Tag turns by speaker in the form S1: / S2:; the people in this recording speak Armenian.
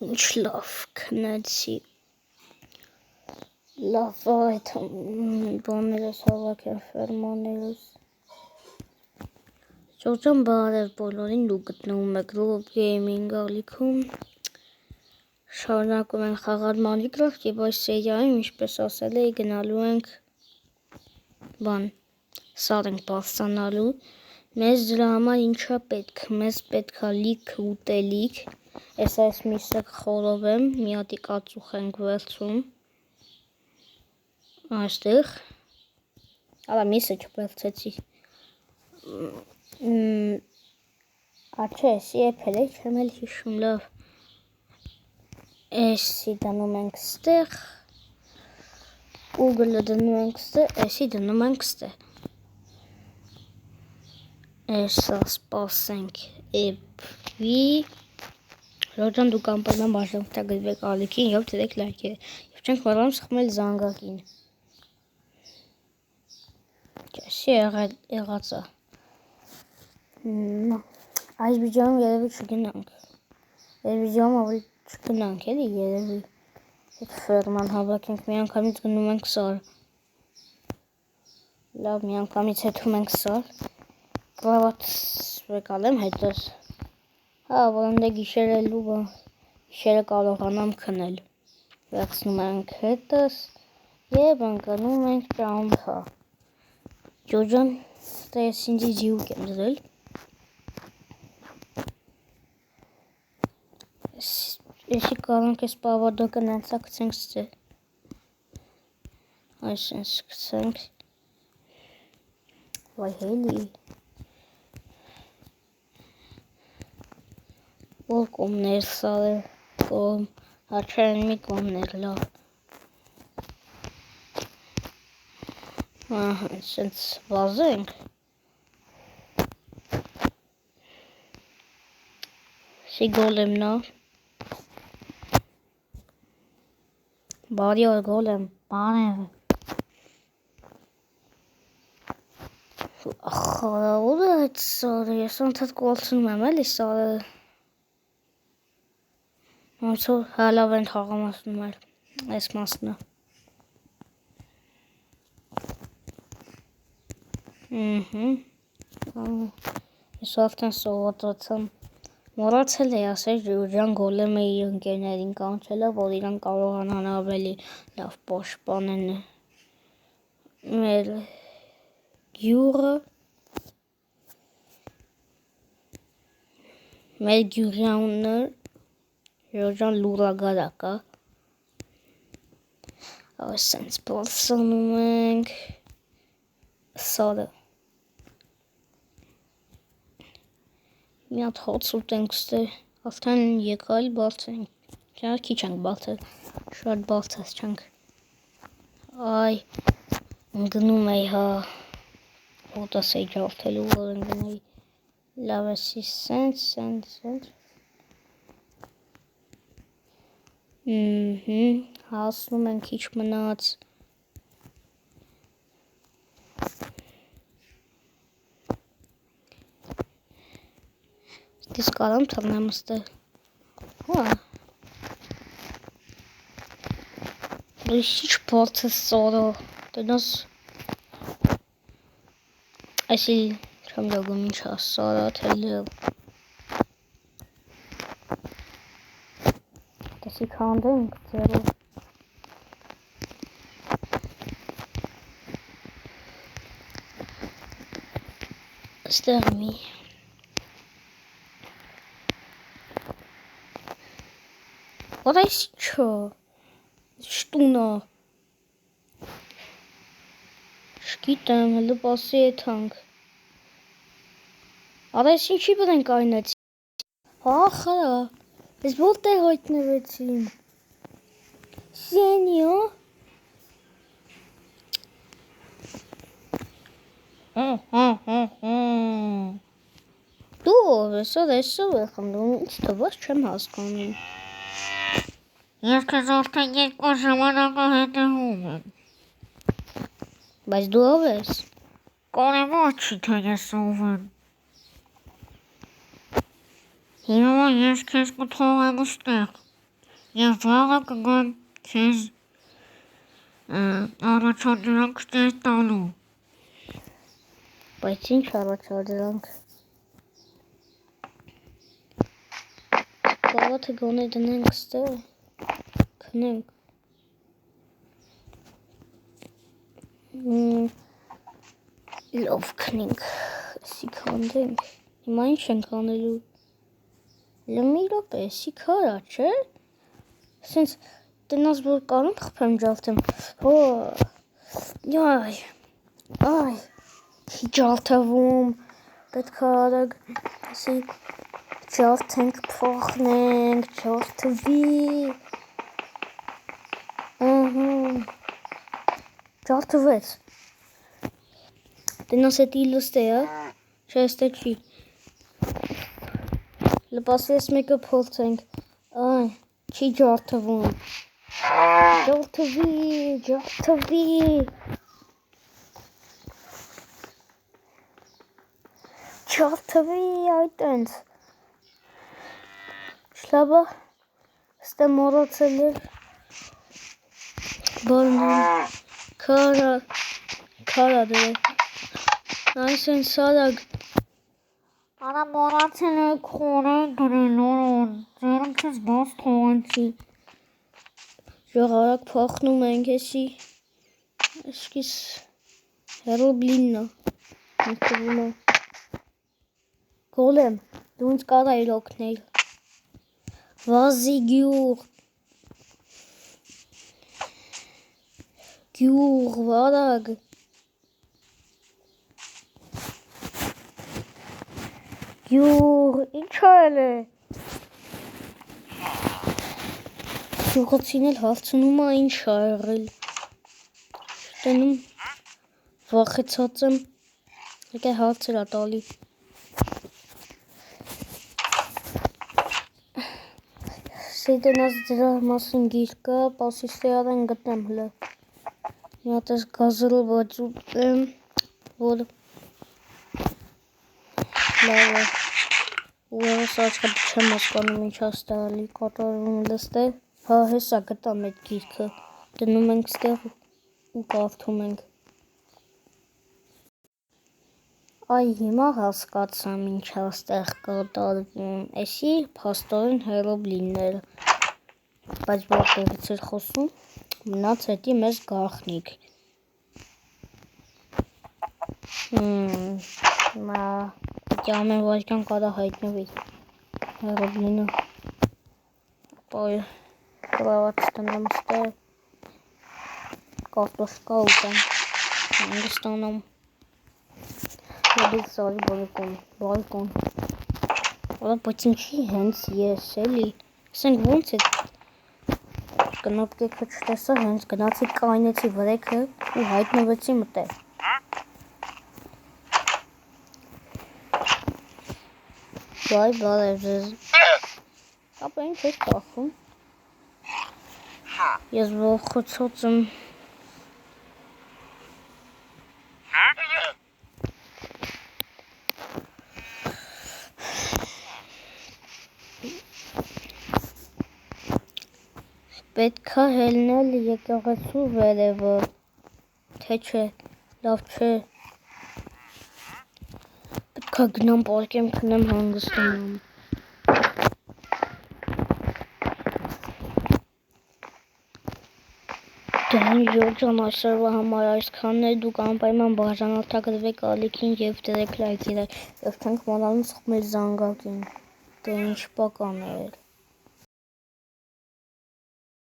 S1: Ինչ լավ քնեցի։ Լավ այդ բաներս հավաքեմ ֆերմաներս։ Ջորջան բարև բոլորին, դու գտնվում եք Rob Gaming ալիքում։ Շարունակում ենք խաղալ Minecraft եւ այս սերիայում, ինչպես ասել էի, գնալու ենք սար ենք բարձրանալու։ Մեզ դրա համար ինչա պետք, մեզ պետքա լիք ուտելիք։ Այս միսը խորովեմ, մի հատի կացուխ ենք վերցում։ Այստեղ։ Ալա միսը չվերցեցի։ Աչե, էսի էփել է, չեմ էլ հիշում լավ։ Էսի դնում ենք ստեղ։ Ուգլը դնում ենք ստեղ, էսի դնում ենք ստեղ։ Էսա սպասենք էփվի։ Ջորջան դուք անպայման բաժանորդագրվեք ալիքին եւ դրեք լայքեր։ Եվ չենք մոռանում սխմել զանգակին։ Էսի եղածա։ Այս վիդեոում երևի չգնանք։ Այս վիդեոում ավելի չգնանք էլի երևի։ Այդ ֆերման հավաքենք, մի անգամից գնում ենք սար։ Լավ, մի անգամից հետում ենք սար։ Կլավատ վեկալեմ հետս։ Հա, որոնդե գիշերը լուբը, գիշերը կարողանամ քնել։ Վերցնում ենք հետս և ընկնում ենք ճամփա։ Ջորջան, դա ես ինձի ձիուկ եմ դրել։ Էսի կարանք ես պավադոկը նենցա կցենք ստե։ Այս ենք կցենք։ Վայ հելի։ Որ կոմներ սարը, կոմ, հաչեն մի կոմներ լավ։ Սենց վազենք։ Սի գոլեմնա։ Բարի օր գոլեմ, բաներ։ Ախարա, ուր է այդ սարը, ես ոնց կորցնում եմ էլի սարը։ Ոնց որ հալավ են խաղամասնում էլ, այս մասնը։ Ես արդեն սովորացամ։ Մոռացել էի ասել Ջորջան գոլեմը իր ընկերներին կանչելը, որ իրան կարողանան ավելի լավ պաշտպանեն մեր գյուղը։ Մեր գյուղի անունը Ջորջան լուրագարակ է։ Այս սենց բարձրանում ենք սարը։ Մի հատ հոց ուտենք ստե, արդեն եկալ բարձրենք, չա քիչ ենք բարձր, շատ բարձր չենք, այ, ընգնում էի հա, ոտս էի ջարդելու, որ ընգնեի, լավ էսի սենց, հասնում ենք քիչ մնաց, Դիս կարամ թռնեմ ստեղ, հա, ինչ բարձր սարը, տնաս, այսի չեմ դագում ինչ է սարը, թե լև, տեսի քանդենք ձերով, ստեղ մի, Որ այս չո, շտունա, շկիտեմ, հլը պասի եթանք, արա ես ինչի բր ենք այնեցի, ախարա, ես որտեղ հայտնվեցին, սենյո, դու ով ես, որ այսով է խնդում, ինձ թվաց չեմ հասկանում, Ես քեզ արդեն երկու ժամանակը հետևում եմ, բայց դու ով ես, կարևոր չի թե ես ով եմ, հիմա ես քեզ կթողեմ ստեղ,
S2: Եվ վաղը կգան քեզ առաջադրանքներ տալու։
S1: Բայց ինչ առաջադրանք։ Գավաթը գոնե դնենք ստեղ, քնենք։ Լավ քնենք, էսի քանդենք։ Հիմա ինչ ենք անելու։ Լմի րոպե, էսի քարա, չէ՞։ Սենց տնած որ կարում խփեմ ջալթեմ։ Հո, այ, չի ջալթվում, պետք է արագ, էսի ջալթենք փոխնենք, ջալթվի։ Ջալթվեց։ Տնաս էտի լստ է, չէ, ստե չի։ Լպասես մեկը փորձենք, այ, չի ջալթվում։ Ջալթվի։ Ջալթվի, այդ ենց։ Շլաբա, ստե մորացել էր։ Բարնան, քարա դրե։ Այս են սարագ։
S2: Արա մորացել է քորեն դրելուն, ձերում քեզ բաց թողանցի։
S1: Ժող արագ փոխնում ենք էսի։ Եսկիս հերոբլիննա։ Ինքրունա։ Գոլեմ, դու ինձ կարայր օգնել։ Վազի գյուղ, վարագ։ Գյուղ, ինչ արել է։ Գյուղացին էլ հարցնում է ինչ ա եղել։ Շտենում վախեցած եմ, եկե հարցեր ա տալի։ Սեյտնաց դրա մասին գիրկա, պասիստե արեն գտնեմ հլը։ Մի հատ ես գազրով բացուտ եմ, որ լավ է։ Ու ես աչկատ չեմ ասկանում ինչ աստարալի կատարվում լստ է։ Հա հեսա գտամ էտ գիրկը, դնում ենք ստեղ ու կարդում ենք։ Այ հիմա հասկացամ ինչ աստեղ կատարվում, էսի փաստորեն հերոբլիններ, բայց որտեղից էր խոսում, մնաց հետի մեզ գախնիկ։ Հիմա պիտի ամեն վարկյան կարա հայտնվի հերոբլինը, ապա գրաված տնեմ ստեղ, կարտոշկա ուտեմ, հանգստանամ։ Եդիկ սարի բալկոն, բայց ինչի հենց ես էլի, ասենք ոնց է, կնոպկեքը չտեսա, հենց գնացի կայնեցի վրեքը ու հայտնվեցի մտեղ։ Բայ բարև ձեզ, ապա ինչ ես կախում, ես ողխոցոց եմ, պետքա հելնել եկեղեցու վերևը, թե չէ, լավ չէ, պետքա գնամ պարկեմ քնեմ հանգստանամ։ Դեն Ժորջան այսօրվա համար այսքանն է, դուք անպայման բաժանորդագրվեք ալիքին և դրեք լայքերը, և չենք մոռանում սխմել զանգակին, դե ինչ պական էր։